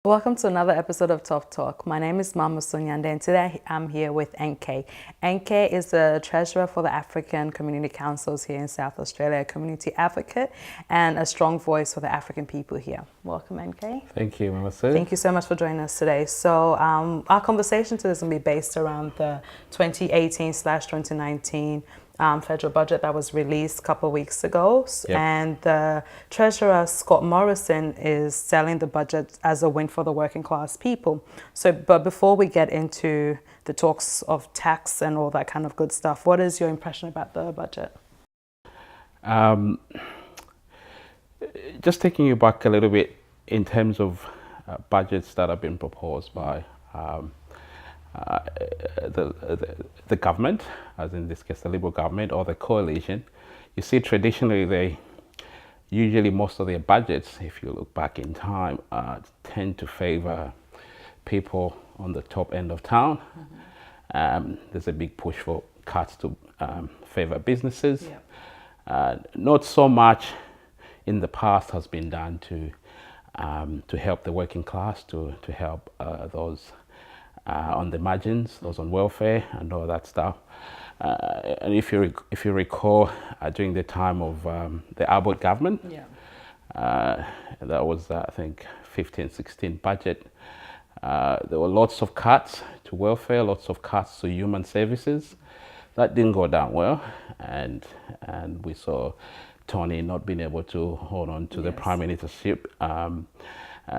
Welcome to another episode of Tough Talk. My name is Mama Sonyande and today I'm here with NK. NK is the treasurer for the African Community Councils here in South Australia, a community advocate and a strong voice for the African people here. Welcome, NK. Thank you, Mama Sue. Thank you so much for joining us today. So our conversation today is going to be based around the 2018/2019 federal budget that was released a couple of weeks ago. Yep. And the Treasurer, Scott Morrison, is selling the budget as a win for the working class people. But before we get into the talks of tax and all that kind of good stuff, what is your impression about the budget? Just taking you back a little bit in terms of budgets that have been proposed by the government, as in this case the Liberal government or the coalition. You see, traditionally usually most of their budgets, if you look back in time, tend to favor people on the top end of town. There's a big push for cuts to favor businesses. Yep. Not so much in the past has been done to help the working class, to help those on the margins, those on welfare and all that stuff. And if you recall, during the time of the Abbott government, that was I think 15-16 budget, there were lots of cuts to welfare, lots of cuts to human services. That didn't go down well, and we saw Tony not being able to hold on to the prime ministership.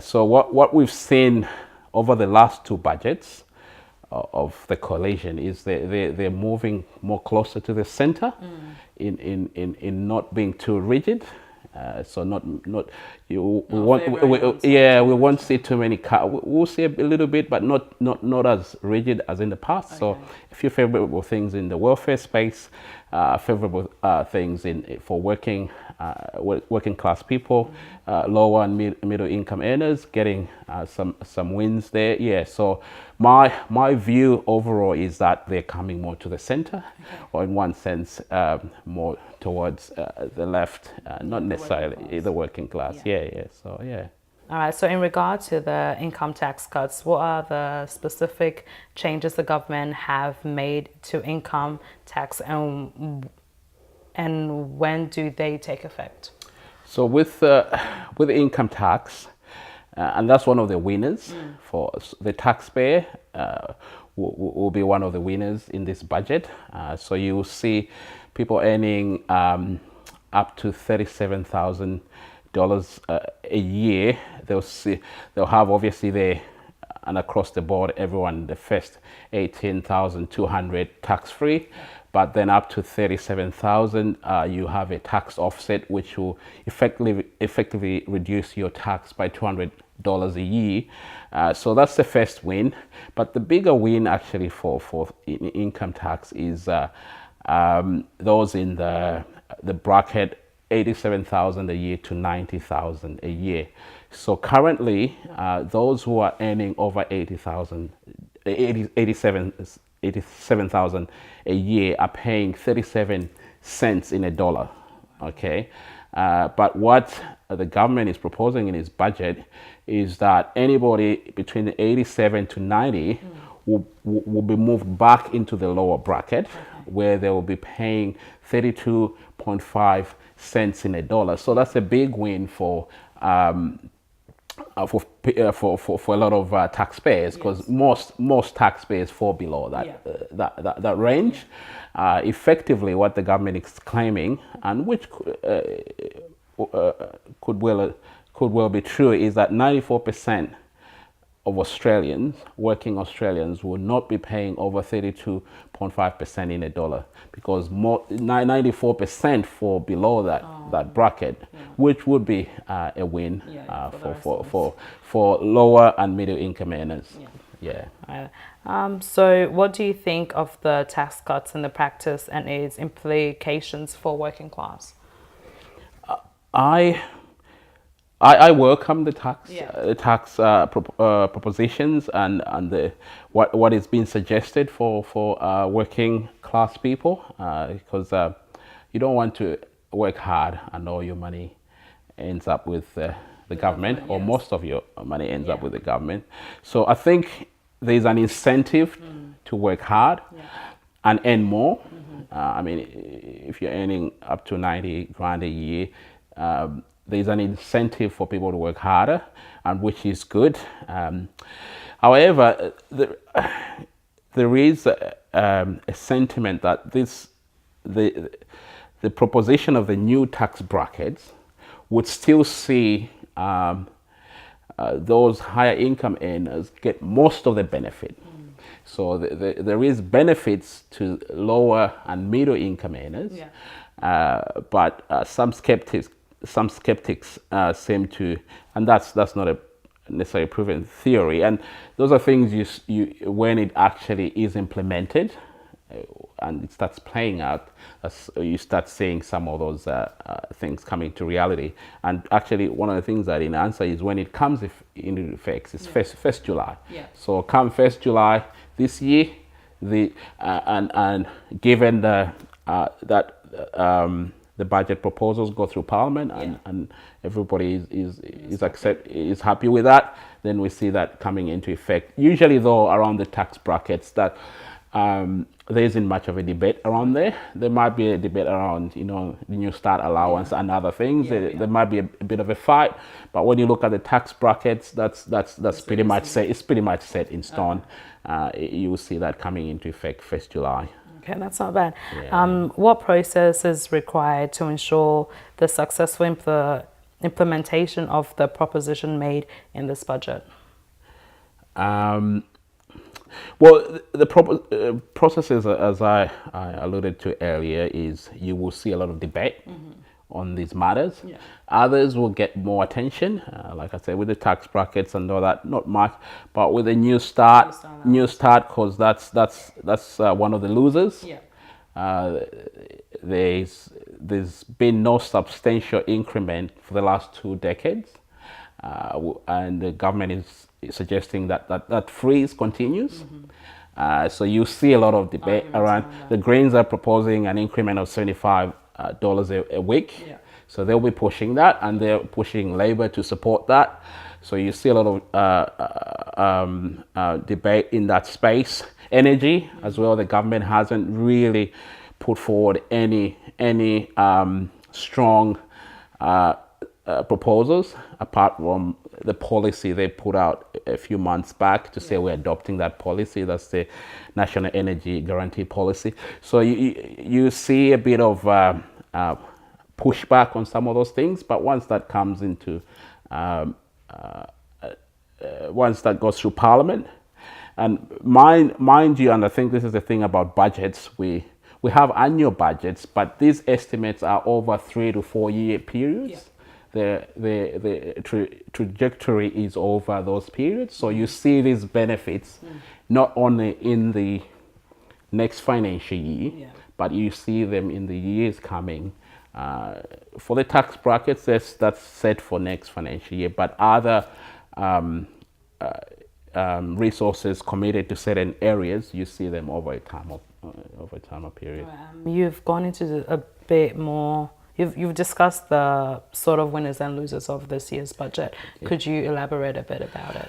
So what we've seen over the last two budgets of the coalition is they're moving more closer to the center in not being too rigid. So we won't see too many cuts. We'll see a little bit, but not as rigid as in the past. Okay. So a few favorable things in the welfare space, favorable things for working class people, lower and middle income earners getting some wins there. Yeah. So my view overall is that they're coming more to the center, or in one sense more towards the left, not necessarily the working class. Yeah. So yeah. All right, so in regard to the income tax cuts, what are the specific changes the government have made to income tax, and when do they take effect? So with the income tax, and that's one of the winners for the taxpayer, will be one of the winners in this budget. So you will see people earning up to $37,000 a year. They'll have obviously and across the board, everyone, the first 18,200 tax free, but then up to 37,000, you have a tax offset which will effectively reduce your tax by $200 a year. So that's the first win. But the bigger win actually for income tax is those in the bracket 87,000 a year to 90,000 a year. So currently, those who are earning over 87,000 a year are paying 37 cents in a dollar. Okay, but what the government is proposing in its budget is that anybody between 87 to 90 will be moved back into the lower bracket, where they will be paying 32.5 cents in a dollar. So that's a big win for a lot of taxpayers, because most taxpayers fall below that range. Effectively, what the government is claiming, and which could well be true, is that 94% of working Australians, will not be paying over 32.5% in a dollar, because 94% fall below that bracket, which would be a win for lower and middle income earners. So what do you think of the tax cuts and the practice and its implications for working class? I welcome the tax propositions and what is being suggested for working class people, because you don't want to work hard and all your money ends up with the the government, or yes. most of your money ends up with the government. So I think there's an incentive to work hard and earn more. I mean, if you're earning up to 90 grand a year, there's an incentive for people to work harder, and which is good. However, there is a sentiment that the proposition of the new tax brackets would still see those higher income earners get most of the benefit. So there is benefits to lower and middle income earners, but some skeptics seem to, and that's not a necessarily proven theory, and those are things you when it actually is implemented and it starts playing out, you start seeing some of those things coming to reality. And actually, one of the things that in answer is when it comes into effect, it's first July. So come 1st July this year, and given the the budget proposals go through Parliament and everybody is happy with that, then we see that coming into effect. Usually, though, around the tax brackets, that there isn't much of a debate around there. There might be a debate around, the New Start allowance and other things. There might be a bit of a fight, but when you look at the tax brackets, that's pretty much set. It's pretty much set in stone. You will see that coming into effect 1st July. Okay, that's not bad. What process is required to ensure the successful implementation of the proposition made in this budget? Well, the processes, as I alluded to earlier, is you will see a lot of debate on these matters. Others will get more attention, like I said, with the tax brackets and all that, not much. But with the New Start, because that's one of the losers. There's been no substantial increment for the last 2 decades, and the government is suggesting that freeze continues. So you see a lot of debate around. The Greens are proposing an increment of $75 a week. So they'll be pushing that, and they're pushing Labor to support that. So you see a lot of debate in that space. Energy as well. The government hasn't really put forward any strong proposals apart from the policy they put out a few months back to say we're adopting that policy. That's the National Energy Guarantee Policy. So you see a bit of pushback on some of those things, but once that comes into once that goes through Parliament, and mind you, and I think this is the thing about budgets, we have annual budgets, but these estimates are over 3 to 4 year periods. The trajectory is over those periods. So you see these benefits not only in the next financial year, but you see them in the years coming. For the tax brackets, that's set for next financial year, but other resources committed to certain areas, you see them over a time of period. You've gone into a bit more. You've discussed the sort of winners and losers of this year's budget. Could you elaborate a bit about it?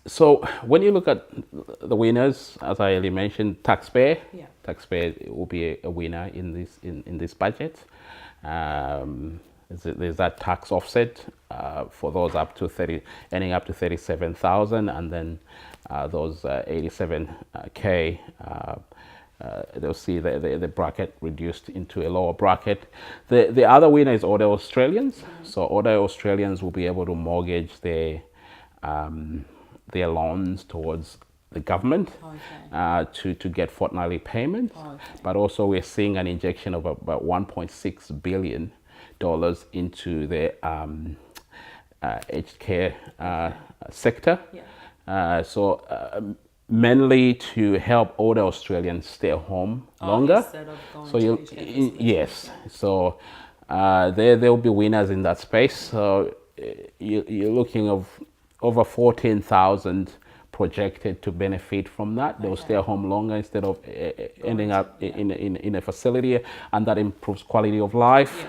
So when you look at the winners, as I already mentioned, taxpayer will be a winner in this budget. There's that tax offset for those earning up to 37,000, and then those 87K. They'll see the bracket reduced into a lower bracket. The other winner is older Australians. So older Australians will be able to mortgage their loans towards the government to get fortnightly payments. But also we're seeing an injection of about $1.6 billion into the aged care sector. Mainly to help older Australians stay home longer. So there'll be winners in that space. So you're looking of over 14,000 projected to benefit from that. They'll stay home longer instead of ending up in a facility, and that improves quality of life.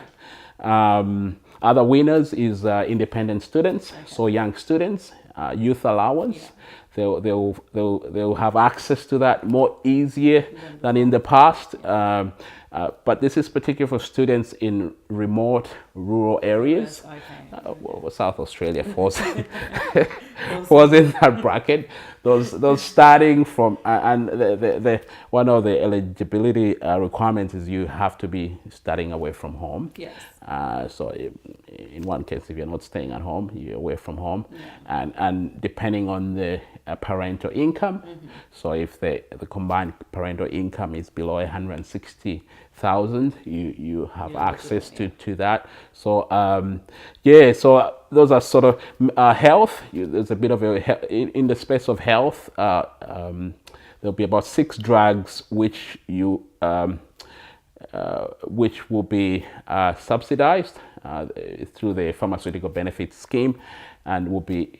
Other winners is independent students, so young students, youth allowance. They'll have access to that more easier than in the past. But this is particular for students in remote rural areas. Well, South Australia falls falls in that bracket. Those starting from and the one of the eligibility requirements is you have to be studying away from home. Yes. So in one case, if you're not staying at home, you're away from home, and depending on the parental income. So if the combined parental income is below 160,000, you have access to that. So so those are sort of health. There's a bit of in the space of health. There'll be about 6 drugs which will be subsidized through the pharmaceutical benefits scheme, and will be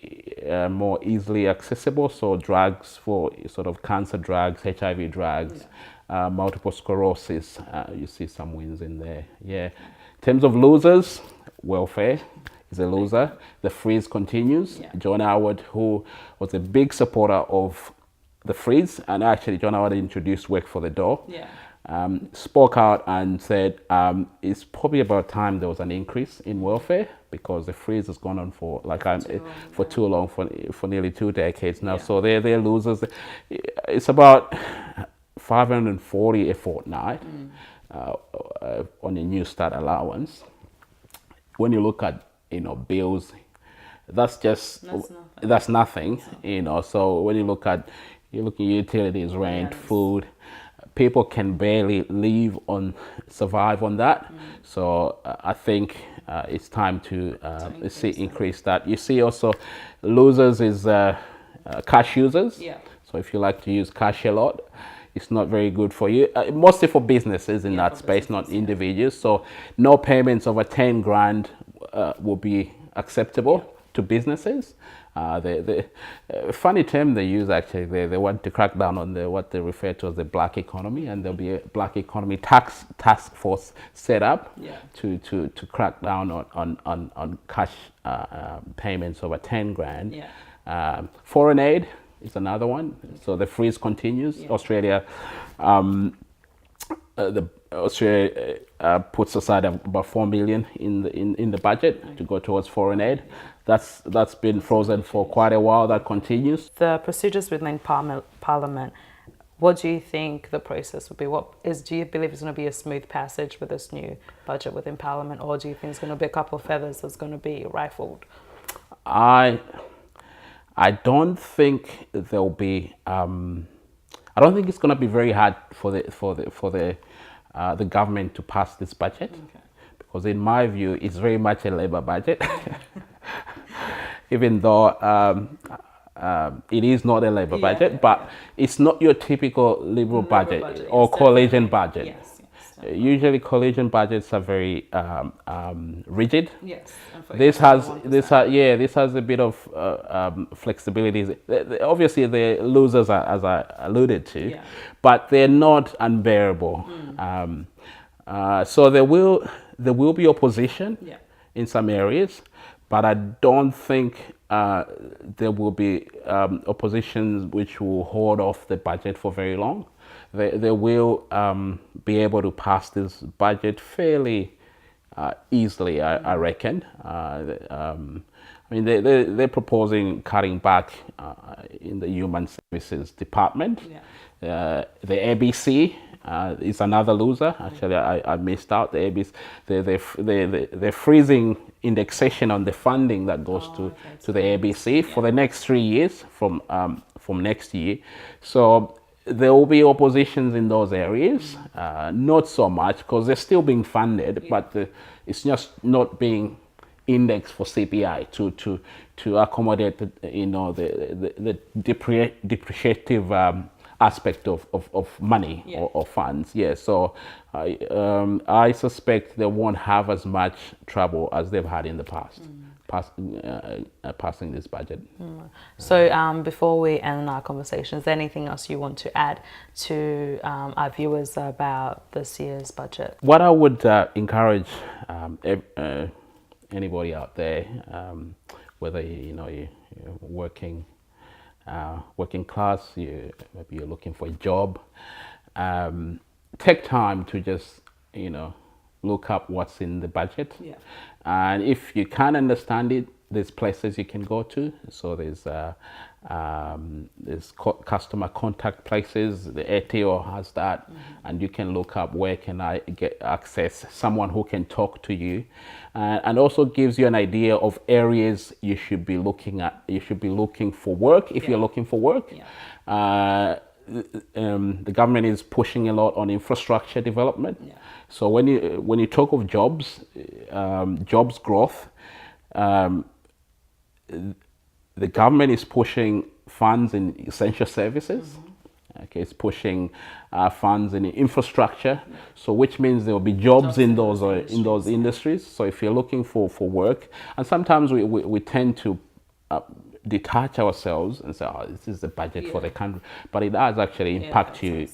more easily accessible. So drugs for sort of cancer drugs, HIV drugs, multiple sclerosis, you see some wins in there. In terms of losers, welfare is a loser. The freeze continues. John Howard, who was a big supporter of the freeze, and actually John Howard introduced Work for the Door, spoke out and said it's probably about time there was an increase in welfare, because the freeze has gone on for too long, for nearly 2 decades now. So they're losers. It's about $540 a fortnight on a New Start allowance. When you look at bills, that's nothing. So when you look at utilities, rent, food, people can barely survive on that. So I think it's time to increase that. You see also losers is cash users. So if you like to use cash a lot, it's not very good for you. Mostly for businesses in that space, not individuals. So no payments over 10 grand will be acceptable to businesses. The funny term they use, actually, they want to crack down on what they refer to as the black economy, and there'll be a black economy task force set up to crack down on cash payments over 10 grand. Foreign aid is another one. So the freeze continues. Australia puts aside about $4 million in the budget to go towards foreign aid. That's been frozen for quite a while. That continues. The procedures within Parliament, what do you think the process would be? Do you believe it's going to be a smooth passage with this new budget within Parliament, or do you think it's going to be a couple of feathers that's going to be rifled? I don't think there'll be. I don't think it's going to be very hard for the government to pass this budget, because in my view, it's very much a Labour budget. Even though it is not a Labour budget, but it's not your typical Liberal budget or coalition budget. Usually coalition budgets are very rigid. This has a bit of flexibility. Obviously the losers are, as I alluded to, but they're not unbearable. So there will be opposition in some areas, but I don't think there will be oppositions which will hold off the budget for very long. They will be able to pass this budget fairly easily, I reckon. They're proposing cutting back in the Human Services Department. The ABC is another loser. Actually, I missed out the ABC. They're freezing indexation on the funding that goes to the ABC for the next 3 years from next year. So there will be oppositions in those areas, not so much because they're still being funded, but it's just not being indexed for CPI to accommodate the depreciative aspect of money or funds. So I suspect they won't have as much trouble as they've had in the past. Passing this budget. So before we end our conversation, is there anything else you want to add to our viewers about this year's budget? What I would encourage anybody out there, whether you're working working class, maybe you're looking for a job, take time to just look up what's in the budget. Yeah. And if you can't understand it, there's places you can go to. So there's customer contact places. The ATO has that, and you can look up where can I get access, someone who can talk to you, and also gives you an idea of areas you should be looking at. You should be looking for work if you're looking for work. The government is pushing a lot on infrastructure development. So when you talk of jobs, jobs growth, the government is pushing funds in essential services. Okay, it's pushing funds in infrastructure. So which means there will be jobs in those industries. So if you're looking for work, and sometimes we tend to detach ourselves and say, oh, this is the budget for the country, but it does actually impact you.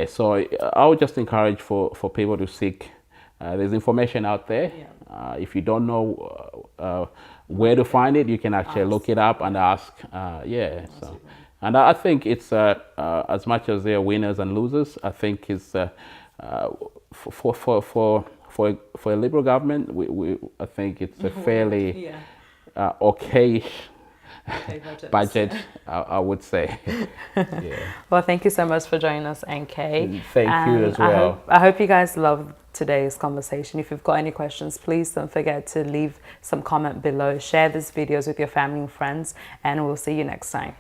So I would just encourage for people to seek. There's information out there. If you don't know where to find it, you can actually look it up and ask. And I think it's as much as there are winners and losers, I think it's for a Liberal government, I think it's a fairly okay budget, I would say. Well, thank you so much for joining us, NK. Thank you as well. I hope you guys loved today's conversation. If you've got any questions, please don't forget to leave some comment below. Share these videos with your family and friends, and we'll see you next time.